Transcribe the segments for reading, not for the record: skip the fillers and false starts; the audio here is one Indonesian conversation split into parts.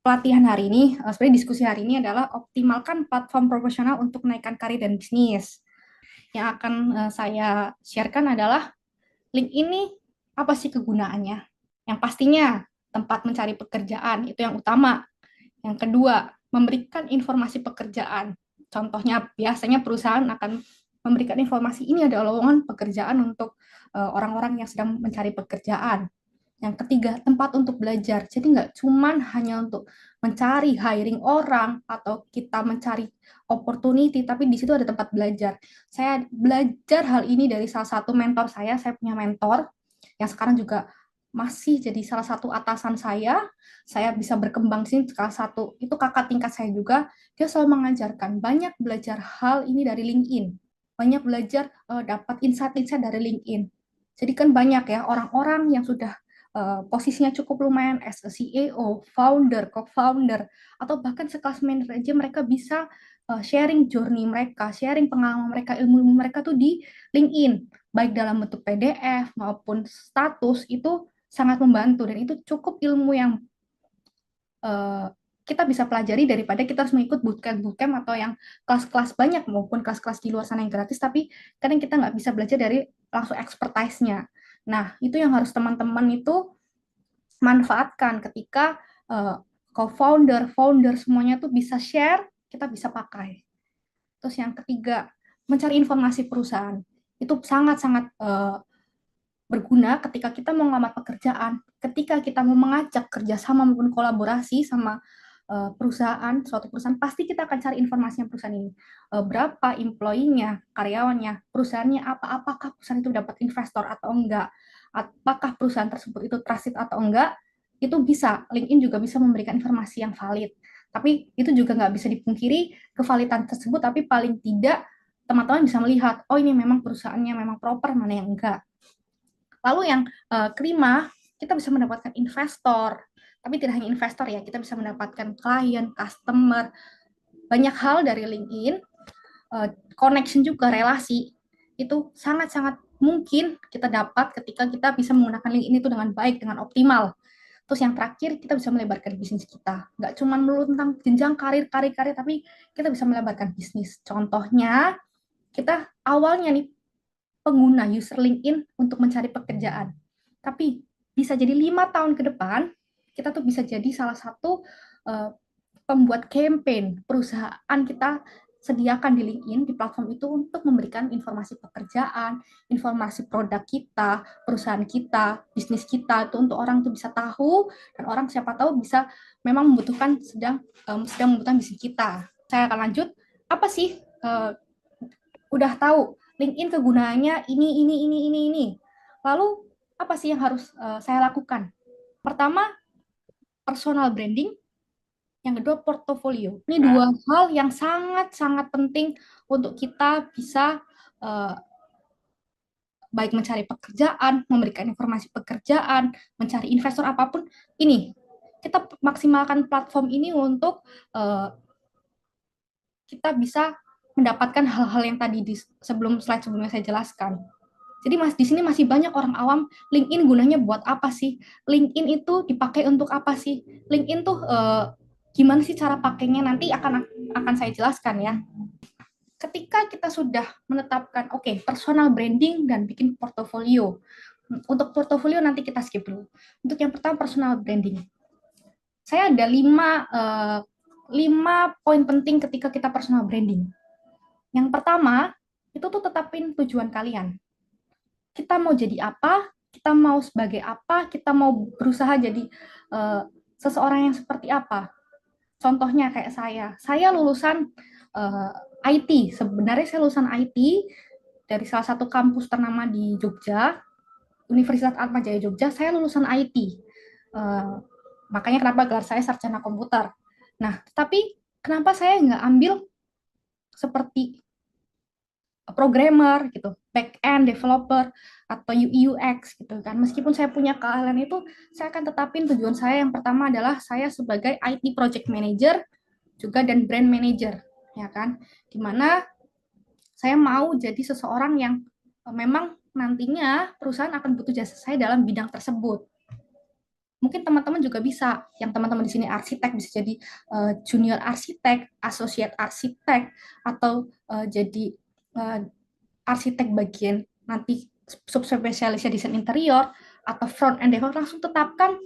pelatihan hari ini, sebenarnya diskusi hari ini adalah optimalkan platform profesional untuk menaikkan karir dan bisnis. Yang akan saya sharekan adalah link ini apa sih kegunaannya? Yang pastinya tempat mencari pekerjaan itu yang utama. Yang kedua, memberikan informasi pekerjaan. Contohnya biasanya perusahaan akan memberikan informasi ini ada lowongan pekerjaan untuk orang-orang yang sedang mencari pekerjaan. Yang ketiga, tempat untuk belajar. Jadi nggak cuman hanya untuk mencari hiring orang atau kita mencari opportunity, tapi di situ ada tempat belajar. Saya belajar hal ini dari salah satu mentor saya. Saya punya mentor yang sekarang juga masih jadi salah satu atasan saya. Saya bisa berkembang sih salah satu itu kakak tingkat saya juga. Dia selalu mengajarkan banyak belajar hal ini dari LinkedIn. Banyak belajar dapat insight-insight dari LinkedIn. Jadi kan banyak ya orang-orang yang sudah posisinya cukup lumayan as a CEO, founder, co-founder, atau bahkan sekelas manager aja mereka bisa sharing journey mereka, sharing pengalaman mereka, ilmu mereka tuh di LinkedIn, baik dalam bentuk PDF maupun status itu sangat membantu dan itu cukup ilmu yang uh, kita bisa pelajari daripada kita harus mengikut bootcamp atau yang kelas-kelas banyak maupun kelas-kelas di luar sana yang gratis, tapi kadang kita nggak bisa belajar dari langsung expertise-nya. Nah, itu yang harus teman-teman itu manfaatkan ketika co-founder, founder semuanya tuh bisa share, kita bisa pakai. Terus yang ketiga, mencari informasi perusahaan. Itu sangat-sangat berguna ketika kita mau ngelamar pekerjaan, ketika kita mau mengajak kerjasama maupun kolaborasi sama perusahaan, suatu perusahaan, pasti kita akan cari informasi yang perusahaan ini. Berapa employee-nya, karyawannya, perusahaannya apa, apakah perusahaan itu dapat investor atau enggak, apakah perusahaan tersebut itu trusted atau enggak, itu bisa, LinkedIn juga bisa memberikan informasi yang valid. Tapi itu juga nggak bisa dipungkiri kevalidan tersebut, tapi paling tidak teman-teman bisa melihat, oh ini memang perusahaannya memang proper, mana yang enggak. Lalu yang kelima, kita bisa mendapatkan investor. Tapi tidak hanya investor ya, kita bisa mendapatkan klien, customer, banyak hal dari LinkedIn, connection juga, relasi. Itu sangat-sangat mungkin kita dapat ketika kita bisa menggunakan LinkedIn itu dengan baik, dengan optimal. Terus yang terakhir, kita bisa melebarkan bisnis kita. Nggak cuma melulu tentang jenjang karir, tapi kita bisa melebarkan bisnis. Contohnya, kita awalnya nih pengguna user LinkedIn untuk mencari pekerjaan. Tapi bisa jadi 5 tahun ke depan, kita tuh bisa jadi salah satu uh, pembuat campaign perusahaan kita sediakan di LinkedIn, di platform itu untuk memberikan informasi pekerjaan, informasi produk kita, perusahaan kita, bisnis kita, itu untuk orang tuh bisa tahu, dan orang siapa tahu bisa memang membutuhkan sedang membutuhkan bisnis kita. Saya akan lanjut, apa sih udah tahu LinkedIn kegunaannya ini. Lalu apa sih yang harus saya lakukan? Pertama, personal branding. Yang kedua, portofolio. Ini dua hal yang sangat-sangat penting untuk kita bisa baik mencari pekerjaan, memberikan informasi pekerjaan, mencari investor apapun. Ini kita maksimalkan platform ini untuk kita bisa mendapatkan hal-hal yang tadi di sebelum slide sebelumnya saya jelaskan. Jadi di sini masih banyak orang awam, LinkedIn gunanya buat apa sih? LinkedIn itu dipakai untuk apa sih? LinkedIn tuh gimana sih cara pakainya nanti akan saya jelaskan ya. Ketika kita sudah menetapkan personal branding dan bikin portofolio. Untuk portofolio nanti kita skip dulu. Untuk yang pertama personal branding. Saya ada 5 poin penting ketika kita personal branding. Yang pertama, itu tuh tetapin tujuan kalian. Kita mau jadi apa, kita mau sebagai apa, kita mau berusaha jadi seseorang yang seperti apa. Contohnya kayak saya lulusan IT. Sebenarnya saya lulusan IT dari salah satu kampus ternama di Jogja, Universitas Atmajaya Jogja. Saya lulusan IT. Makanya kenapa gelar saya sarjana komputer. Nah, tapi kenapa saya nggak ambil seperti programmer gitu, back end developer atau UI UX gitu kan. Meskipun saya punya keahlian itu, saya akan tetapin tujuan saya yang pertama adalah saya sebagai IT project manager juga dan brand manager, ya kan. Dimana saya mau jadi seseorang yang memang nantinya perusahaan akan butuh jasa saya dalam bidang tersebut. Mungkin teman-teman juga bisa, yang teman-teman di sini arsitek bisa jadi junior arsitek, associate arsitek, atau jadi uh, arsitek bagian nanti subspesialisnya desain interior atau front and develop. Langsung tetapkan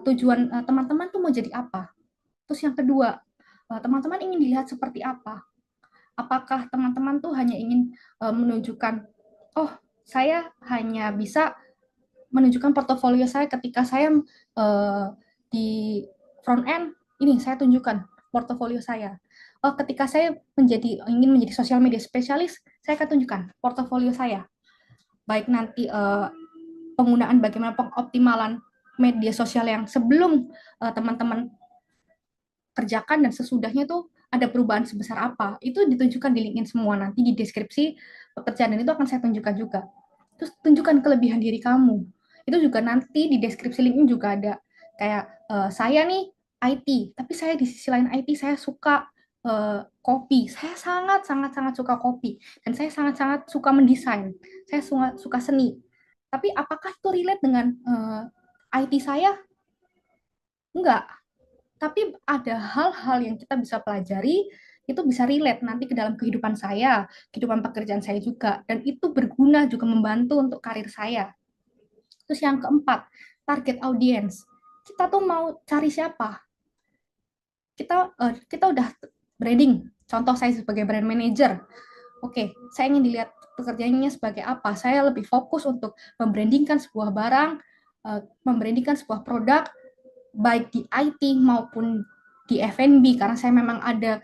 tujuan teman-teman tuh mau jadi apa. Terus yang kedua, teman-teman ingin dilihat seperti apa. Apakah teman-teman tuh hanya ingin menunjukkan, oh saya hanya bisa menunjukkan portofolio saya ketika saya di front end, ini saya tunjukkan portofolio saya. Oh, ketika saya ingin menjadi sosial media spesialis, saya akan tunjukkan portofolio saya. Baik nanti penggunaan bagaimana pengoptimalan media sosial yang sebelum teman-teman kerjakan dan sesudahnya tuh ada perubahan sebesar apa. Itu ditunjukkan di LinkedIn semua, nanti di deskripsi pekerjaan dan itu akan saya tunjukkan juga. Terus tunjukkan kelebihan diri kamu. Itu juga nanti di deskripsi LinkedIn juga ada kayak saya nih IT, tapi saya di sisi lain IT saya suka kopi. Saya sangat sangat sangat suka kopi dan saya sangat sangat suka mendesain. Saya suka seni. Tapi apakah itu relate dengan IT saya? Enggak, tapi ada hal-hal yang kita bisa pelajari, itu bisa relate nanti ke dalam kehidupan saya, kehidupan pekerjaan saya juga, dan itu berguna juga membantu untuk karir saya. Terus yang keempat, target audience. Kita tuh mau cari siapa? Kita udah branding. Contoh saya sebagai brand manager. Oke, saya ingin dilihat pekerjaannya sebagai apa. Saya lebih fokus untuk membrandingkan sebuah barang, membrandingkan sebuah produk, baik di IT maupun di F&B, karena saya memang ada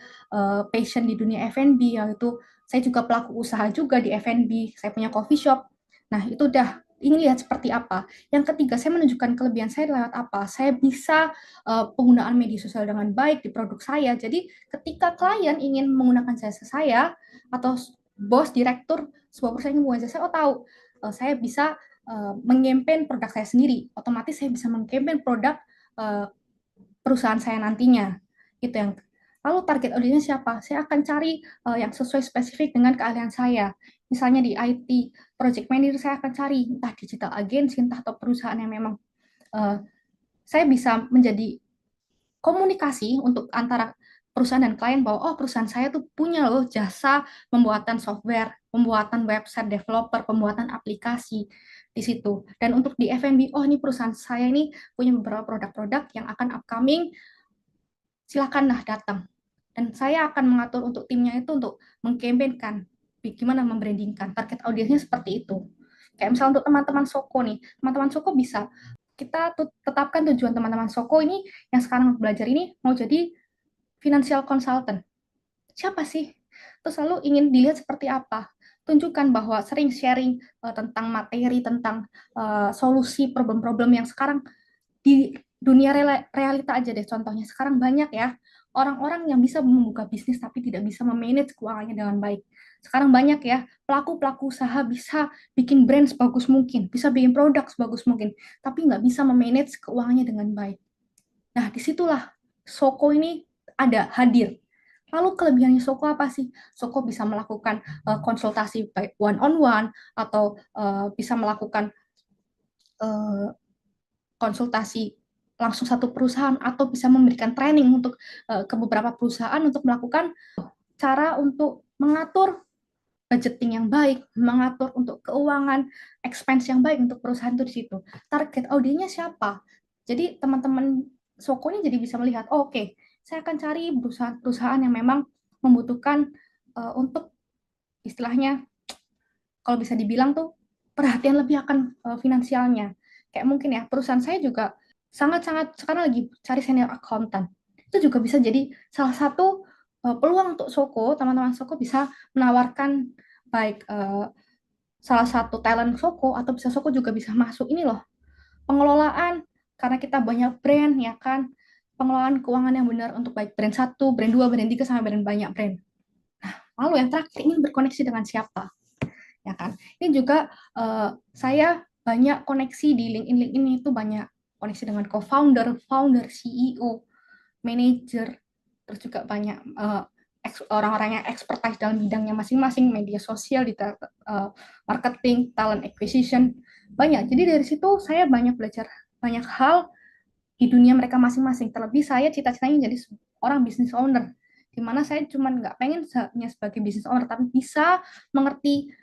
passion di dunia F&B, yaitu saya juga pelaku usaha juga di F&B, saya punya coffee shop. Nah, itu udah ingin lihat seperti apa. Yang ketiga, saya menunjukkan kelebihan saya lewat apa. Saya bisa penggunaan media sosial dengan baik di produk saya. Jadi, ketika klien ingin menggunakan jasa saya atau bos, direktur sebuah perusahaan yang menggunakan jasa saya, oh tahu saya bisa mengempen produk saya sendiri. Otomatis saya bisa mengempen produk uh, perusahaan saya nantinya. Itu yang lalu target audiensnya siapa? Saya akan cari yang sesuai spesifik dengan keahlian saya. Misalnya di IT, project manager saya akan cari entah digital agency, entah atau perusahaan yang memang uh, saya bisa menjadi komunikasi untuk antara perusahaan dan klien bahwa oh perusahaan saya tuh punya loh jasa pembuatan software, pembuatan website developer, pembuatan aplikasi di situ. Dan untuk di F&B, oh ini perusahaan saya ini punya beberapa produk-produk yang akan upcoming, silakanlah datang. Dan saya akan mengatur untuk timnya itu untuk mengkampanyekan gimana membrandingkan. Target audiensnya seperti itu. Kayak misalnya untuk teman-teman Soko nih, teman-teman Soko bisa kita tetapkan tujuan teman-teman Soko ini yang sekarang belajar ini mau jadi financial consultant. Siapa sih? Terus lalu ingin dilihat seperti apa? Tunjukkan bahwa sering sharing tentang materi, tentang solusi problem-problem yang sekarang di dunia realita aja deh contohnya. Sekarang banyak ya orang-orang yang bisa membuka bisnis tapi tidak bisa memanage keuangannya dengan baik. Sekarang banyak ya pelaku-pelaku usaha bisa bikin brand sebagus mungkin, bisa bikin produk sebagus mungkin, tapi nggak bisa memanage keuangannya dengan baik. Nah, disitulah Soko ini ada hadir. Lalu kelebihannya Soko apa sih? Soko bisa melakukan konsultasi baik one on one atau bisa melakukan uh, konsultasi langsung satu perusahaan atau bisa memberikan training untuk ke beberapa perusahaan untuk melakukan cara untuk mengatur budgeting yang baik, mengatur untuk keuangan, expense yang baik untuk perusahaan itu di situ. Target audiensnya siapa? Jadi teman-teman Soko ini jadi bisa melihat, oh, oke, saya akan cari perusahaan-perusahaan yang memang membutuhkan untuk istilahnya kalau bisa dibilang tuh perhatian lebih akan finansialnya. Kayak mungkin ya perusahaan saya juga sangat-sangat sekarang lagi cari senior accountant. Itu juga bisa jadi salah satu peluang untuk Soko, teman-teman Soko bisa menawarkan baik salah satu talent Soko atau bisa Soko juga bisa masuk ini loh pengelolaan, karena kita banyak brand ya kan, pengelolaan keuangan yang benar untuk baik brand satu, brand 2, brand 3 sampai brand banyak brand. Lalu yang terakhir ini berkoneksi dengan siapa? Ya kan? Ini juga saya banyak koneksi di LinkedIn. LinkedIn itu banyak koneksi dengan co-founder, founder, CEO, manager, terus juga banyak orang-orang yang expertise dalam bidangnya masing-masing, media sosial, di marketing, talent acquisition, banyak. Jadi dari situ saya banyak belajar banyak hal di dunia mereka masing-masing. Terlebih saya cita-citanya jadi orang business owner, di mana saya cuma nggak pengen hanya sebagai business owner, tapi bisa mengerti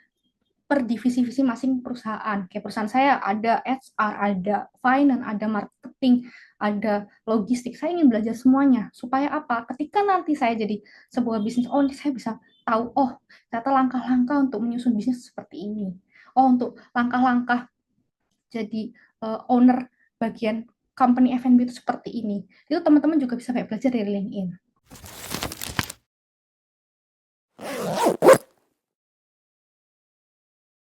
per divisi-divisi masing perusahaan. Kayak perusahaan saya ada HR, ada finance, ada marketing, ada logistik. Saya ingin belajar semuanya. Supaya apa? Ketika nanti saya jadi sebuah business owner, saya bisa tahu, oh, ternyata langkah-langkah untuk menyusun bisnis seperti ini. Oh, untuk langkah-langkah jadi owner bagian company F&B itu seperti ini. Itu teman-teman juga bisa kayak belajar dari LinkedIn.